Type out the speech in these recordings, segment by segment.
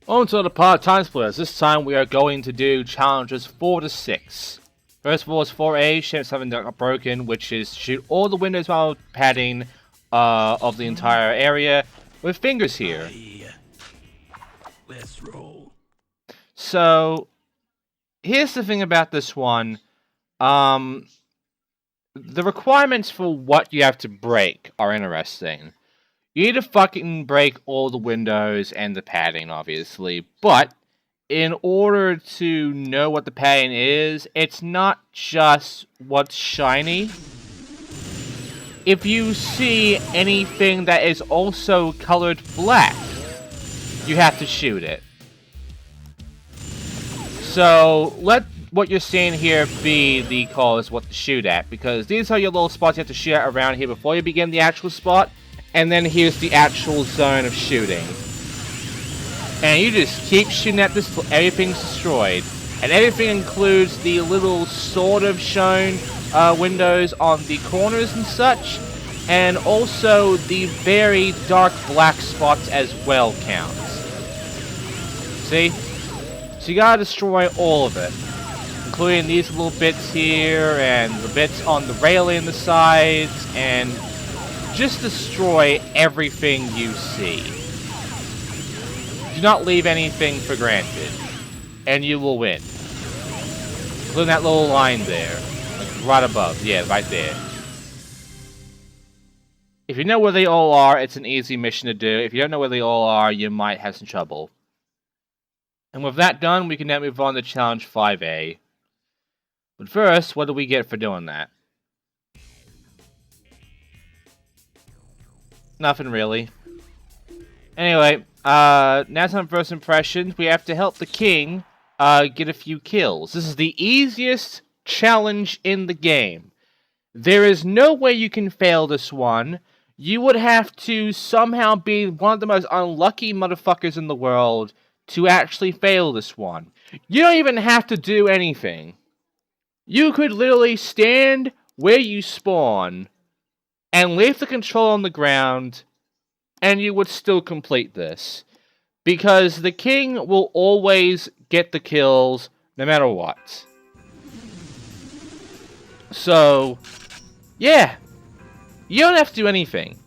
On to the part of TimeSplitters. This time we are going to do challenges 4 to 6. First of all is 4A, shoot something that got broken, which is shoot all the windows while padding of the entire area with fingers here. Let's roll. So, here's the thing about this one. The requirements for what you have to break are interesting. You need to fucking break all the windows and the padding, obviously. But, in order to know what the padding is, it's not just what's shiny. If you see anything that is also colored black, you have to shoot it. So, let what you're seeing here be the call as what to shoot at, because these are your little spots you have to shoot at around here before you begin the actual spot. And then here's the actual zone of shooting. And you just keep shooting at this till everything's destroyed. And everything includes the little sort of shown windows on the corners and such. And also the very dark black spots as well counts. See? So you gotta destroy all of it. Including these little bits here and the bits on the railing and the sides, and just destroy everything you see. Do not leave anything for granted, and you will win. Including that little line there, like right above, yeah, right there. If you know where they all are, it's an easy mission to do. If you don't know where they all are, you might have some trouble. And with that done, we can now move on to challenge 5A. But first, what do we get for doing that? Nothing really. Anyway, now some first impressions. We have to help the king get a few kills. This is the easiest challenge in the game. There is no way you can fail this one. You would have to somehow be one of the most unlucky motherfuckers in the world to actually fail this one. You don't even have to do anything. You could literally stand where you spawn and leave the control on the ground, and you would still complete this. Because the king will always get the kills, no matter what. So, yeah. You don't have to do anything.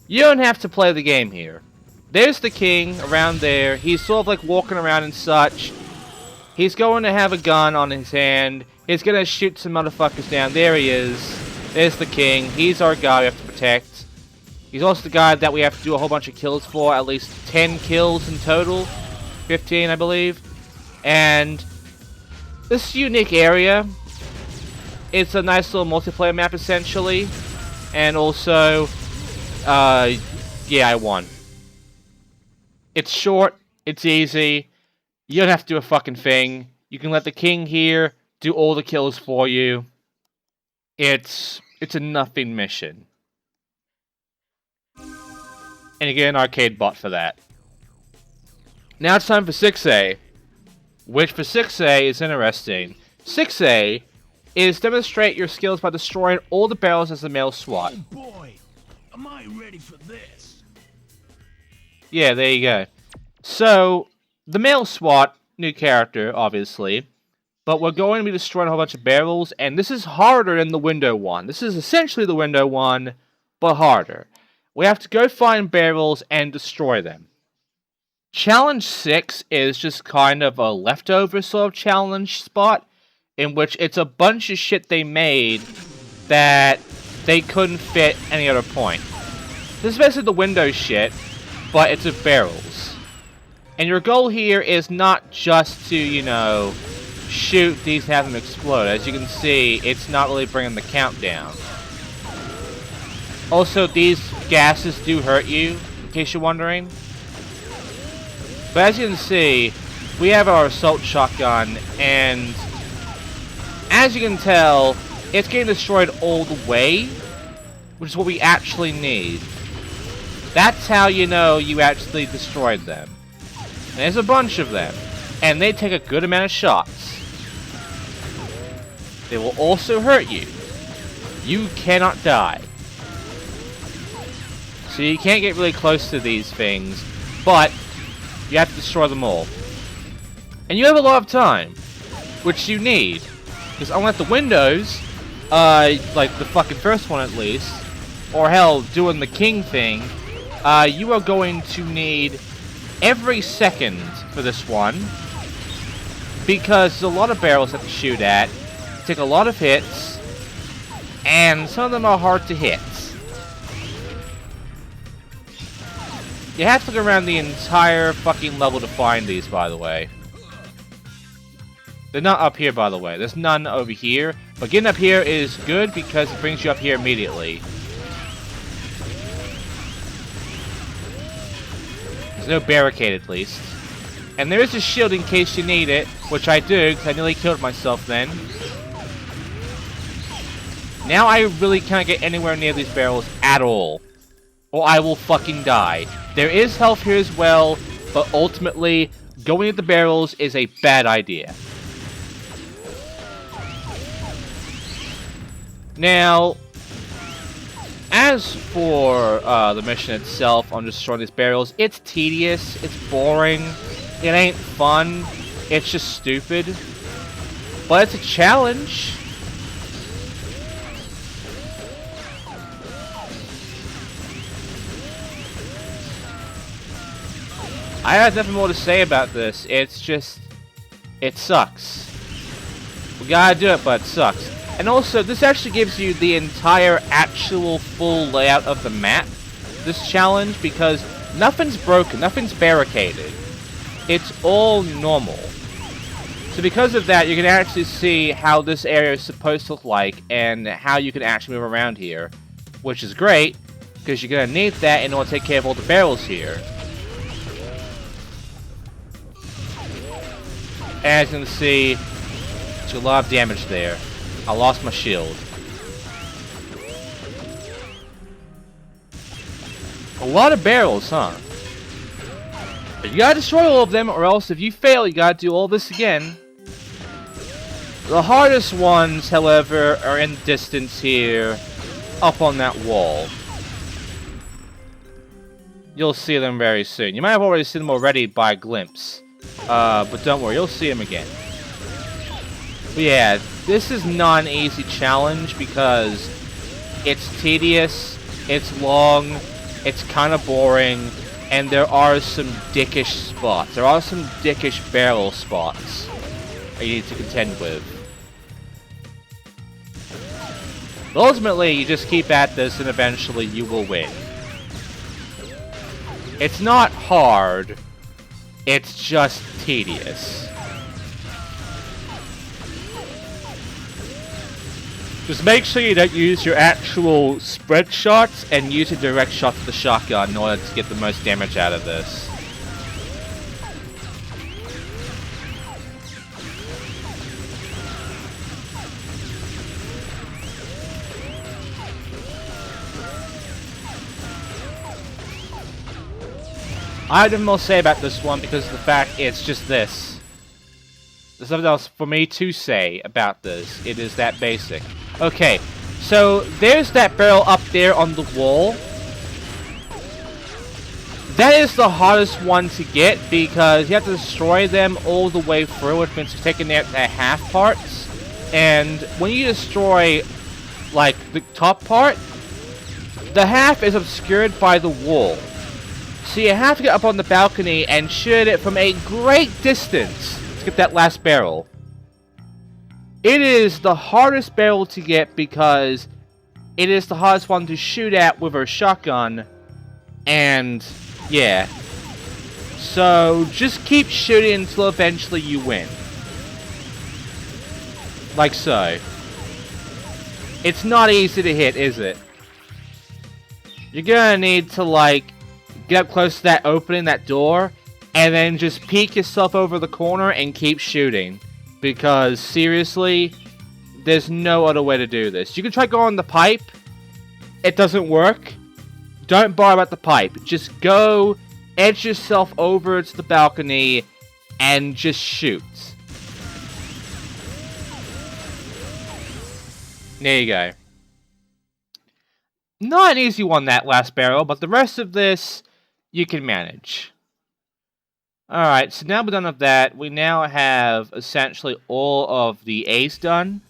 You don't have to play the game here. There's the king, around there. He's sort of like walking around and such. He's going to have a gun on his hand. He's going to shoot some motherfuckers down. There he is. There's the king. He's our guy we have to protect. He's also the guy that we have to do a whole bunch of kills for. At least 10 kills in total. 15, I believe. And this unique area, it's a nice little multiplayer map, essentially. And also, yeah, I won. It's short. It's easy. You don't have to do a fucking thing. You can let the king here do all the kills for you. It's a nothing mission. And you get an arcade bot for that. Now it's time for 6A. Which for 6A is interesting. 6A is demonstrate your skills by destroying all the barrels as a male SWAT. Oh boy, am I ready for this? Yeah, there you go. So, the male SWAT, new character, obviously. But we're going to be destroying a whole bunch of barrels, and this is harder than the window one. This is essentially the window one, but harder. We have to go find barrels and destroy them. Challenge 6 is just kind of a leftover sort of challenge spot, in which it's a bunch of shit they made that they couldn't fit any other point. This is basically the window shit, but it's with barrels. And your goal here is not just to, you know, shoot these and have them explode. As you can see, it's not really bringing the count down. Also, these gases do hurt you, in case you're wondering. But as you can see, we have our assault shotgun, and as you can tell, it's getting destroyed all the way, which is what we actually need. That's how you know you actually destroyed them. And there's a bunch of them, and they take a good amount of shots. They will also hurt you. You cannot die. So you can't get really close to these things, but You have to destroy them all. And you have a lot of time, which you need. Because unlike the windows, like the fucking first one at least, or hell, doing the king thing, you are going to need every second for this one. Because there's a lot of barrels you have to shoot at, take a lot of hits, and some of them are hard to hit. You have to go around the entire fucking level to find these, by the way. They're not up here, by the way. There's none over here. But getting up here is good because it brings you up here immediately. There's no barricade, at least. And there is a shield in case you need it, which I do, because I nearly killed myself then. Now I really can't get anywhere near these barrels at all. Or I will fucking die. There is health here as well, but ultimately, going at the barrels is a bad idea. Now, as for the mission itself on destroying these barrels, it's tedious, it's boring, it ain't fun, it's just stupid, but it's a challenge. I have nothing more to say about this. It's just, it sucks. We gotta do it, but it sucks. And also, this actually gives you the entire actual full layout of the map, this challenge, because nothing's broken, nothing's barricaded. It's all normal. So because of that, you can actually see how this area is supposed to look like, and how you can actually move around here. Which is great, because you're gonna need that in order to take care of all the barrels here. As you can see, there's a lot of damage there. I lost my shield. A lot of barrels, huh? But you gotta destroy all of them, or else if you fail, you gotta do all this again. The hardest ones, however, are in the distance here, up on that wall. You'll see them very soon. You might have already seen them already by a glimpse. But don't worry, you'll see him again. But yeah, this is not an easy challenge because it's tedious, it's long, it's kind of boring, and there are some dickish spots. There are some dickish barrel spots that you need to contend with. But ultimately, you just keep at this and eventually you will win. It's not hard. It's just tedious. Just make sure you don't use your actual spread shots and use a direct shot with the shotgun in order to get the most damage out of this. I have nothing more to say about this one because of the fact it's just this. There's nothing else for me to say about this. It is that basic. Okay, so there's that barrel up there on the wall. That is the hardest one to get because you have to destroy them all the way through, which means you're taking their half parts. And when you destroy, like, the top part, the half is obscured by the wall. So you have to get up on the balcony and shoot it from a great distance to get that last barrel. It is the hardest barrel to get because it is the hardest one to shoot at with a shotgun. And, yeah. So, just keep shooting until eventually you win. Like so. It's not easy to hit, is it? You're gonna need to, like, get up close to that opening, that door, and then just peek yourself over the corner and keep shooting. Because, seriously, there's no other way to do this. You can try going the pipe. It doesn't work. Don't bother about the pipe. Just go, edge yourself over to the balcony, and just shoot. There you go. Not an easy one, that last barrel, but the rest of this, you can manage. Alright, so now we're done with that. We now have essentially all of the A's done.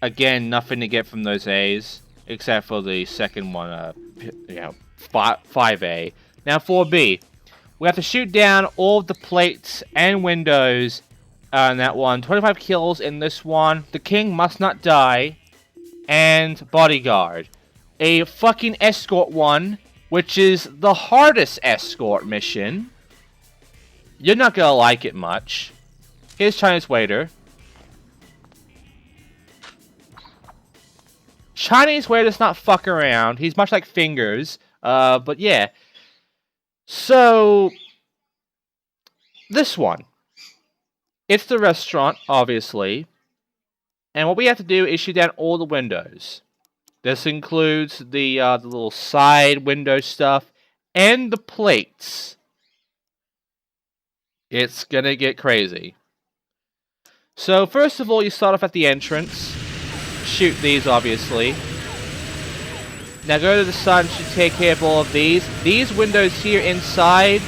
Again, nothing to get from those A's, except for the second one, 5A. Now 4B. We have to shoot down all of the plates and windows in that one. 25 kills in this one. The king must not die. And bodyguard. A fucking escort one, which is the hardest escort mission. You're not gonna like it much. Here's Chinese waiter. Chinese waiter does not fuck around. He's much like Fingers. But yeah. So, this one. It's the restaurant, obviously. And what we have to do is shoot down all the windows. This includes the little side window stuff and the plates. It's gonna get crazy. So first of all, you start off at the entrance. Shoot these, obviously. Now go to the side and should take care of all of these. These windows here inside,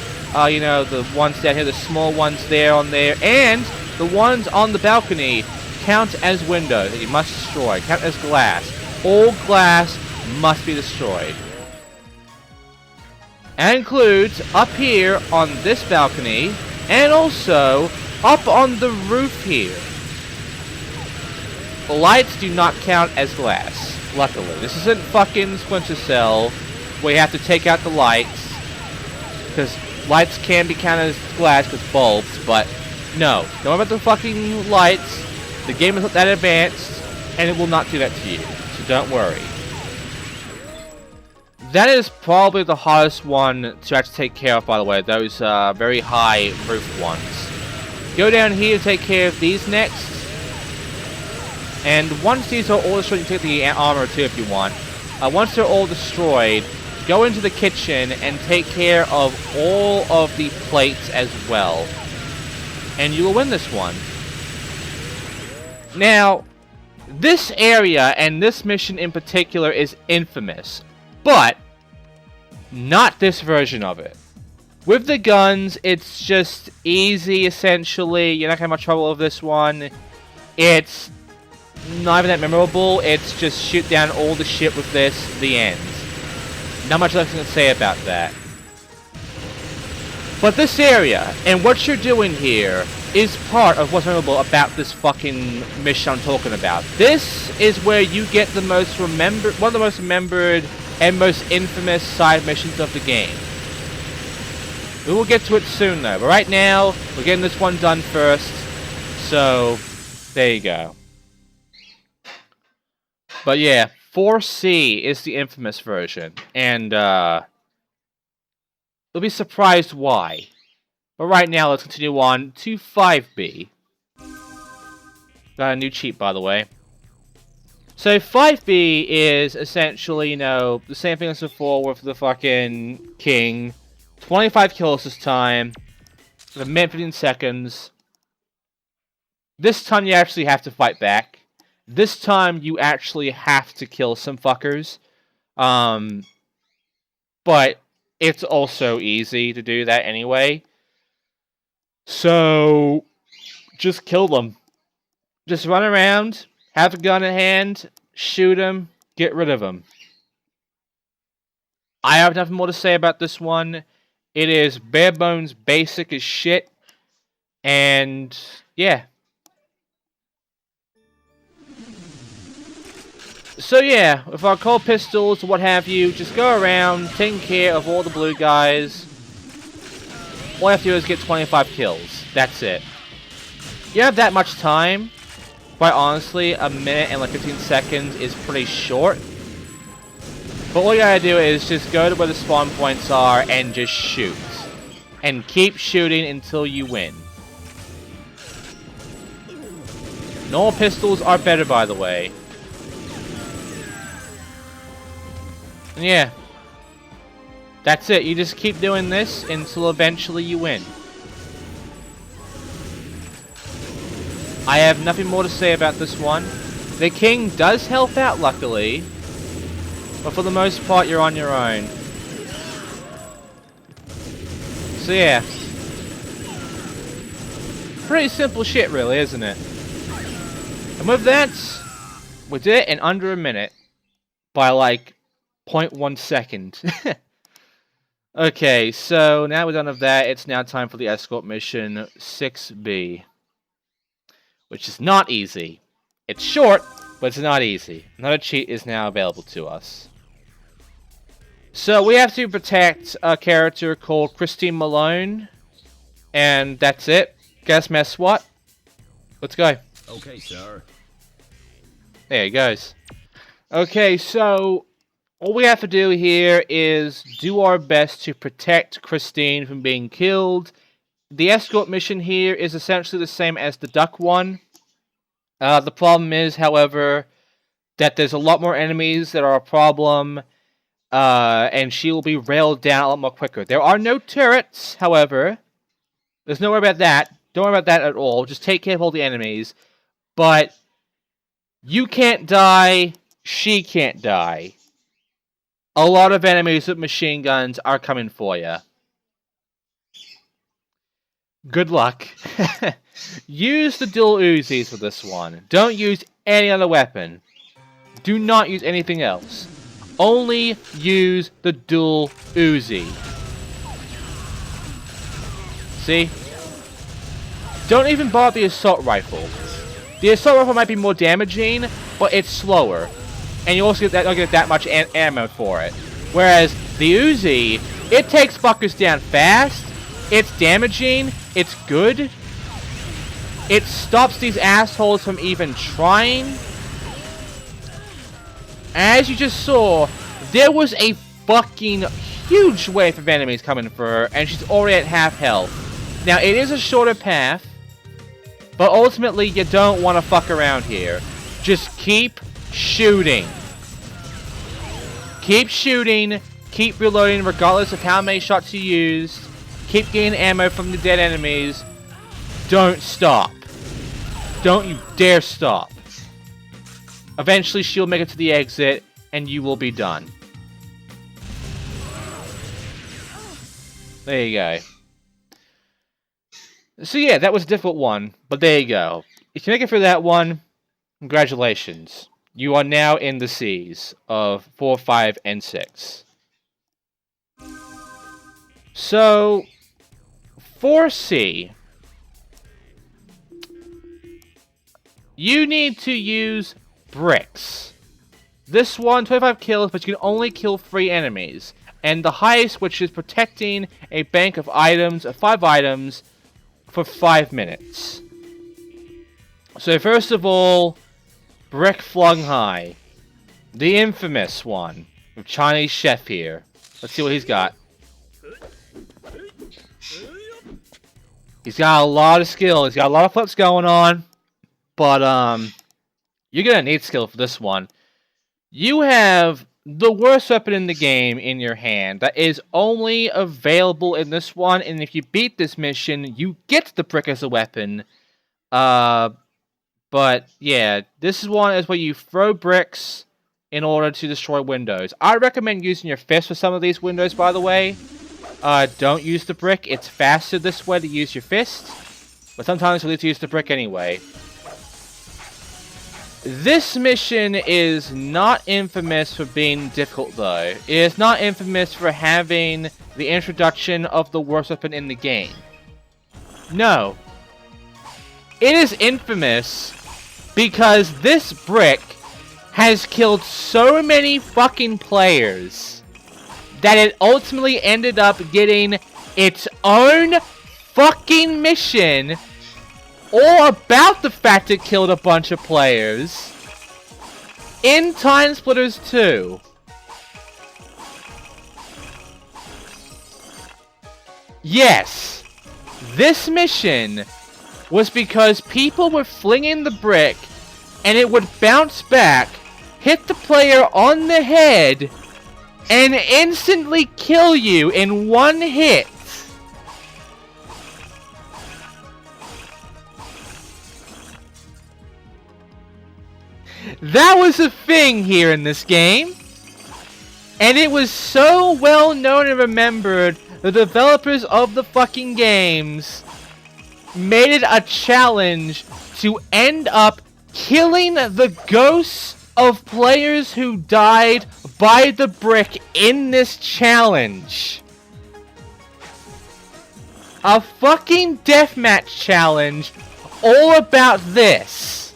you know, the ones down here, the small ones there on there, and the ones on the balcony count as windows that you must destroy. Count as glass. All glass must be destroyed. And includes up here on this balcony, and also up on the roof here. The lights do not count as glass, luckily. This isn't fucking Splinter Cell, where you have to take out the lights, because lights can be counted as glass because bulbs, but no. Don't worry about the fucking lights. The game is not that advanced, and it will not do that to you, so don't worry. That is probably the hardest one to actually take care of, by the way, those very high roof ones. Go down here and take care of these next. And once these are all destroyed, you can take the armor too if you want. Once they're all destroyed, go into the kitchen and take care of all of the plates as well. And you will win this one. Now, this area and this mission in particular is infamous. But, not this version of it. With the guns, it's just easy, essentially. You're not going to have much trouble with this one. It's not even that memorable. It's just shoot down all the shit with this, the end. Not much else to say about that. But this area, and what you're doing here, is part of what's memorable about this fucking mission I'm talking about. This is where you get the most remembered, one of the most remembered and most infamous side missions of the game. We will get to it soon though, but right now, we're getting this one done first. So, there you go. But yeah, 4C is the infamous version, and you'll be surprised why. But right now, let's continue on to 5B. Got a new cheat, by the way. So 5B is essentially, you know, the same thing as before with the fucking king. 25 kills this time. A minute 15 seconds. This time you actually have to fight back. This time you actually have to kill some fuckers. But it's also easy to do that anyway. So, just kill them. Just run around, have a gun in hand, shoot them, get rid of them. I have nothing more to say about this one. It is bare bones basic as shit. And, yeah. So yeah, with our cold pistols or what have you, just go around taking care of all the blue guys. All you have to do is get 25 kills. That's it. You have that much time. Quite honestly, a minute and like 15 seconds is pretty short. But all you gotta do is just go to where the spawn points are and just shoot. And keep shooting until you win. Normal pistols are better, by the way. And yeah. That's it. You just keep doing this until eventually you win. I have nothing more to say about this one. The king does help out, luckily. But for the most part, you're on your own. So yeah. Pretty simple shit, really, isn't it? And with that, we did it in under a minute. By like 0.1 second. Okay, so now we're done with that. It's now time for the escort mission 6B. Which is not easy. It's short, but it's not easy. Another cheat is now available to us. So we have to protect a character called Christine Malone. And that's it. Guess mess what? Let's go. Okay, sir. There he goes. Okay, so all we have to do here is do our best to protect Christine from being killed. The escort mission here is essentially the same as the duck one. The problem is, however, that there's a lot more enemies that are a problem, and she will be railed down a lot more quicker. There are no turrets, however. There's no worry about that. Don't worry about that at all. Just take care of all the enemies. But you can't die. She can't die. A lot of enemies with machine guns are coming for you. Good luck. Use the dual Uzis for this one. Don't use any other weapon. Do not use anything else. Only use the dual Uzi. See? Don't even bother the assault rifle. The assault rifle might be more damaging, but it's slower. And you also don't get that much ammo for it. Whereas the Uzi, it takes fuckers down fast, it's damaging, it's good, it stops these assholes from even trying. As you just saw, there was a fucking huge wave of enemies coming for her, and she's already at half health. Now, it is a shorter path, but ultimately you don't want to fuck around here. Just keep shooting. Keep shooting, keep reloading regardless of how many shots you used. Keep getting ammo from the dead enemies. Don't stop. Don't you dare stop. Eventually she'll make it to the exit and you will be done. There you go. So yeah, that was a difficult one, but there you go. If you make it through that one, congratulations. You are now in the C's of 4, 5, and 6. So, for C, you need to use bricks. This one, 25 kills, but you can only kill 3 enemies. And the highest, which is protecting a bank of items, of 5 items, for 5 minutes. So first of all, brick flung high. The infamous one. With Chinese chef here. Let's see what he's got. He's got a lot of skill. He's got a lot of flips going on. But, you're gonna need skill for this one. You have the worst weapon in the game in your hand that is only available in this one, and if you beat this mission, you get the brick as a weapon. But, yeah, this one is where you throw bricks in order to destroy windows. I recommend using your fist for some of these windows, by the way. Don't use the brick. It's faster this way to use your fist. But sometimes you need to use the brick anyway. This mission is not infamous for being difficult, though. It is not infamous for having the introduction of the worst weapon in the game. No. It is infamous because this brick has killed so many fucking players that it ultimately ended up getting its own fucking mission all about the fact it killed a bunch of players in TimeSplitters 2. Yes, this mission was because people were flinging the brick and it would bounce back, hit the player on the head, and instantly kill you in one hit. That was a thing here in this game. And it was so well known and remembered, the developers of the fucking games made it a challenge to end up killing the ghosts of players who died by the brick in this challenge. A fucking deathmatch challenge all about this.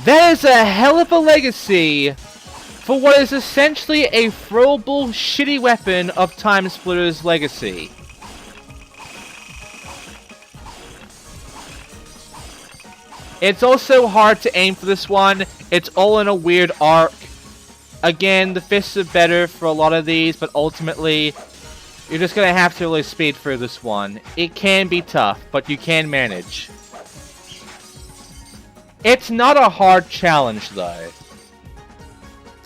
That is a hell of a legacy for what is essentially a throwable shitty weapon of TimeSplitters' legacy. It's also hard to aim for this one. It's all in a weird arc. Again, the fists are better for a lot of these, but ultimately, you're just gonna have to really speed through this one. It can be tough, but you can manage. It's not a hard challenge, though.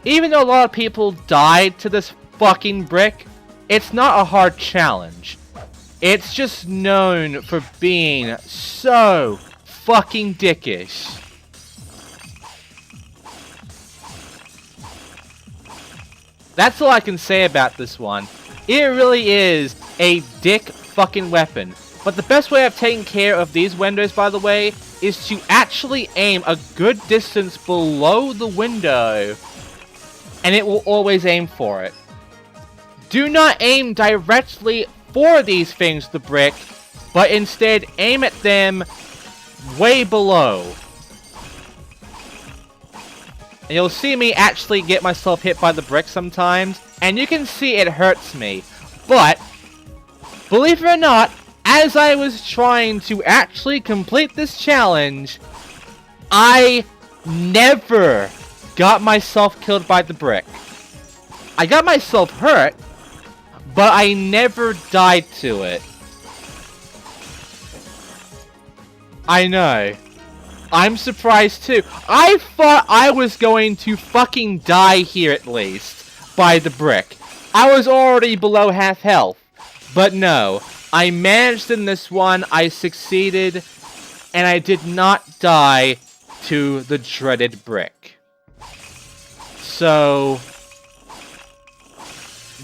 Even though a lot of people died to this fucking brick, it's not a hard challenge. It's just known for being so fucking dickish. That's all I can say about this one. It really is a dick fucking weapon. But the best way of taking care of these windows, by the way, is to actually aim a good distance below the window, and it will always aim for it. Do not aim directly for these things, the brick, but instead aim at them way below. And you'll see me actually get myself hit by the brick sometimes, and you can see it hurts me. But, believe it or not, as I was trying to actually complete this challenge, I never got myself killed by the brick. I got myself hurt, but I never died to it. I know. I'm surprised too. I thought I was going to fucking die here at least by the brick. I was already below half health. But no, I managed in this one, I succeeded, and I did not die to the dreaded brick. So,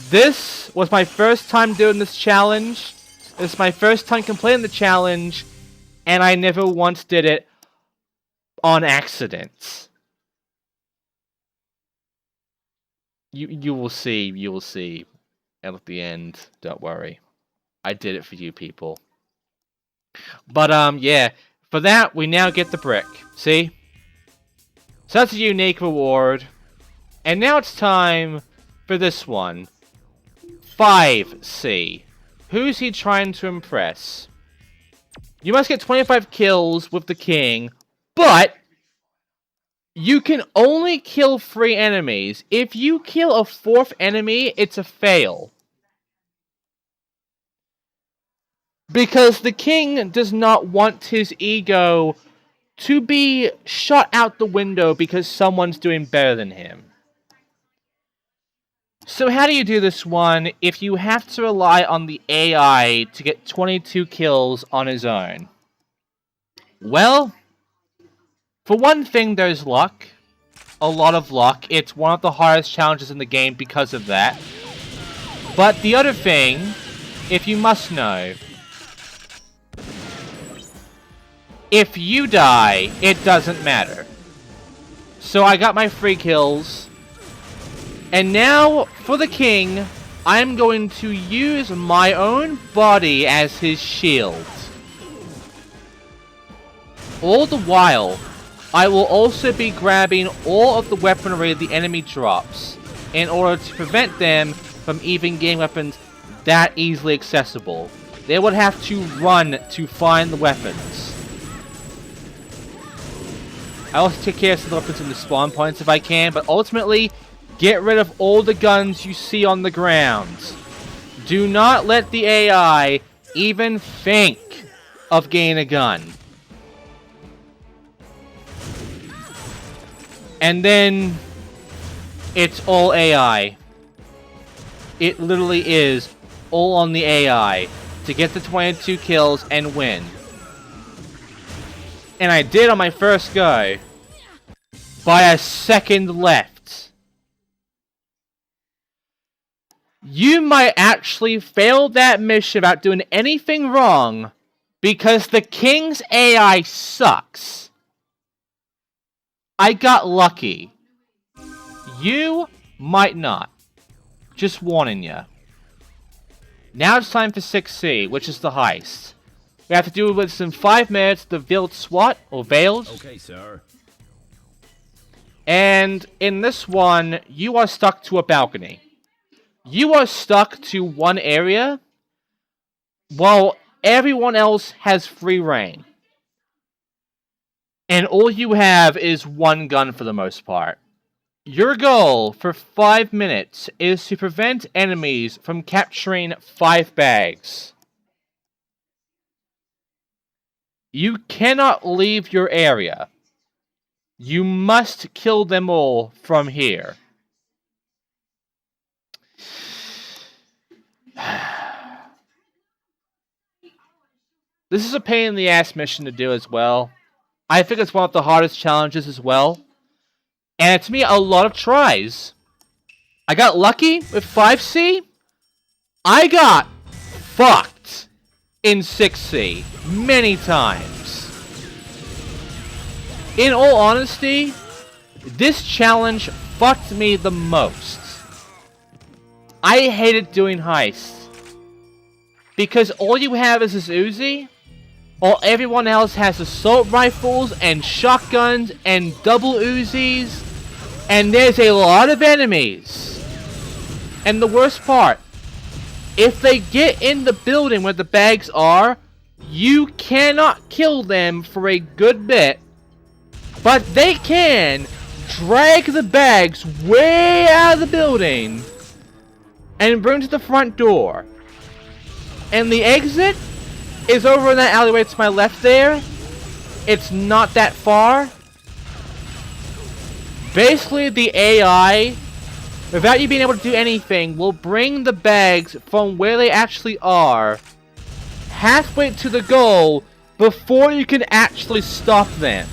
this was my first time doing this challenge. This is my first time completing the challenge, and I never once did it on accident. You will see at the end. Don't worry. I did it for you people. But yeah, for that we now get the brick. See? So that's a unique reward. And now it's time for this one. 5C. Who's he trying to impress? You must get 25 kills with the king, but you can only kill 3 enemies. If you kill a 4th enemy, it's a fail. Because the king does not want his ego to be shot out the window because someone's doing better than him. So how do you do this one if you have to rely on the AI to get 22 kills on his own? Well, for one thing, there's luck. A lot of luck. It's one of the hardest challenges in the game because of that. But the other thing, if you must know, if you die, it doesn't matter. So I got my 3 kills. And now, for the king, I'm going to use my own body as his shield. All the while, I will also be grabbing all of the weaponry the enemy drops, in order to prevent them from even getting weapons that easily accessible. They would have to run to find the weapons. I also take care of some weapons in the spawn points if I can, but ultimately, get rid of all the guns you see on the ground. Do not let the AI even think of getting a gun. And then, it's all AI. It literally is all on the AI to get the 22 kills and win. And I did on my first go. By a second left. you might actually fail that mission without doing anything wrong because the king's AI sucks. I got lucky. You might not. Just warning you. Now it's time for 6C, which is the heist. We have to do this in 5 minutes, the veiled SWAT, or veils. Okay, sir. And in this one, you are stuck to a balcony. You are stuck to one area, while everyone else has free reign. And all you have is one gun for the most part. Your goal for 5 minutes is to prevent enemies from capturing 5 bags. You cannot leave your area. You must kill them all from here. This is a pain in the ass mission to do as well. I think it's one of the hardest challenges as well. And it took me a lot of tries. I got lucky with 5C. I got fucked in 6C many times. In all honesty, this challenge fucked me the most. I hated doing heists. Because all you have is this Uzi, while everyone else has assault rifles and shotguns and double Uzis, and there's a lot of enemies. And the worst part, if they get in the building where the bags are, you cannot kill them for a good bit, but they can drag the bags way out of the building and bring them to the front door. And the exit is over in that alleyway to my left there. It's not that far. Basically, the AI, without you being able to do anything, will bring the bags from where they actually are halfway to the goal before you can actually stop them.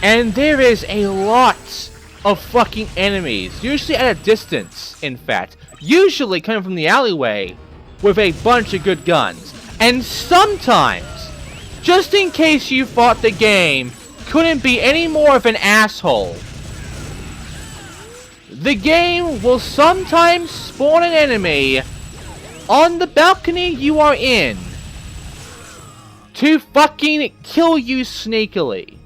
And there is a lot of fucking enemies, usually at a distance, in fact. Usually coming from the alleyway with a bunch of good guns. And sometimes, just in case you thought the game couldn't be any more of an asshole, the game will sometimes spawn an enemy on the balcony you are in to fucking kill you sneakily.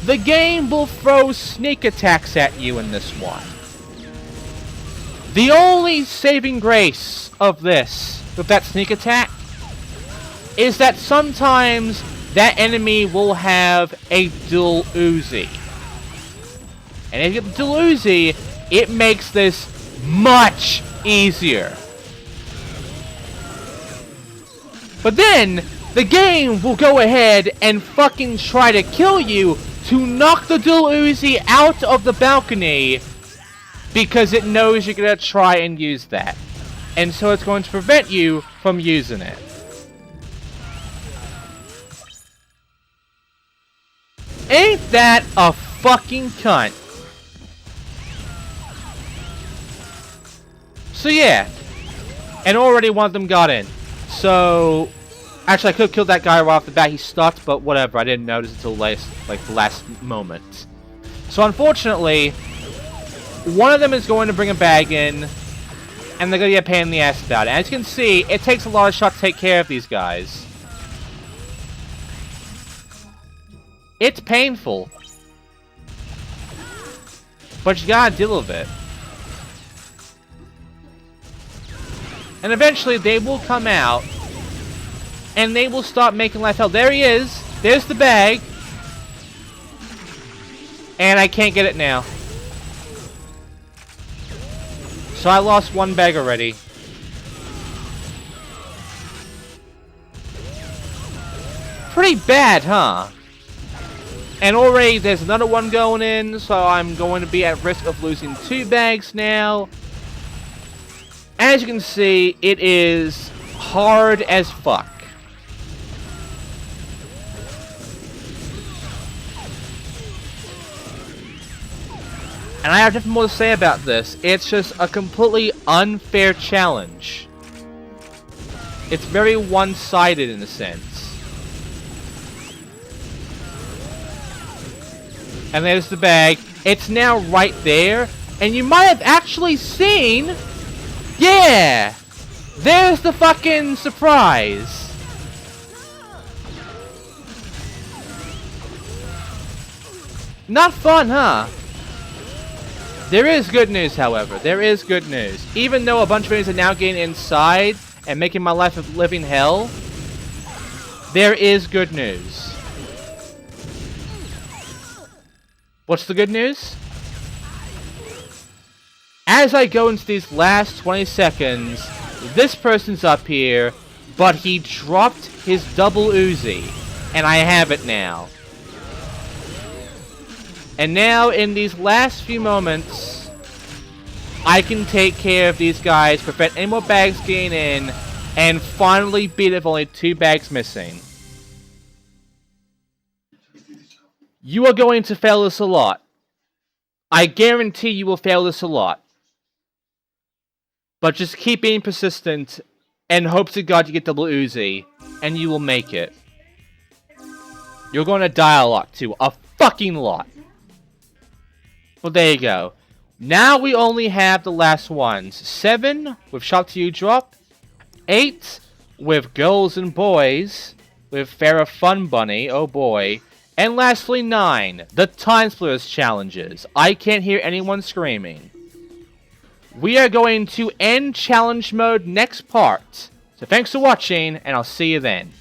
The game will throw sneak attacks at you in this one. The only saving grace of this, with that sneak attack, is that sometimes that enemy will have a dual Uzi. And if you get the dual Uzi, it makes this much easier. But then, the game will go ahead and fucking try to kill you to knock the dual Uzi out of the balcony because it knows you're going to try and use that. And so it's going to prevent you from using it. Ain't that a fucking cunt? So yeah. And already one of them got in. So actually, I could have killed that guy right off the bat. He stopped, but whatever. I didn't notice until the last moment. So unfortunately, one of them is going to bring a bag in, and they're going to get a pain in the ass about it. As you can see, it takes a lot of shots to take care of these guys. It's painful. But you gotta deal with it. And eventually, they will come out, and they will stop making life hell. There he is. There's the bag. And I can't get it now. So I lost one bag already. Pretty bad, huh? And already there's another one going in, so I'm going to be at risk of losing 2 bags now. As you can see, it is hard as fuck. And I have nothing more to say about this. It's just a completely unfair challenge. It's very one-sided in a sense. And there's the bag. It's now right there. And you might have actually seen... Yeah! There's the fucking surprise. Not fun, huh? There is good news, however. There is good news. Even though a bunch of enemies are now getting inside and making my life a living hell, there is good news. What's the good news? As I go into these last 20 seconds, this person's up here, but he dropped his double Uzi, and I have it now. And now, in these last few moments, I can take care of these guys, prevent any more bags getting in, and finally beat it with only 2 bags missing. You are going to fail this a lot. I guarantee you will fail this a lot. But just keep being persistent, and hope to God you get double Uzi, and you will make it. You're going to die a lot, too. A fucking lot. Well, there you go. Now we only have the last ones. 7 with Shop to You Drop. 8 with Girls and Boys. With Farrah Fun Bunny. Oh boy. And lastly 9. The TimeSplitters challenges. I can't hear anyone screaming. We are going to end challenge mode next part. So thanks for watching, and I'll see you then.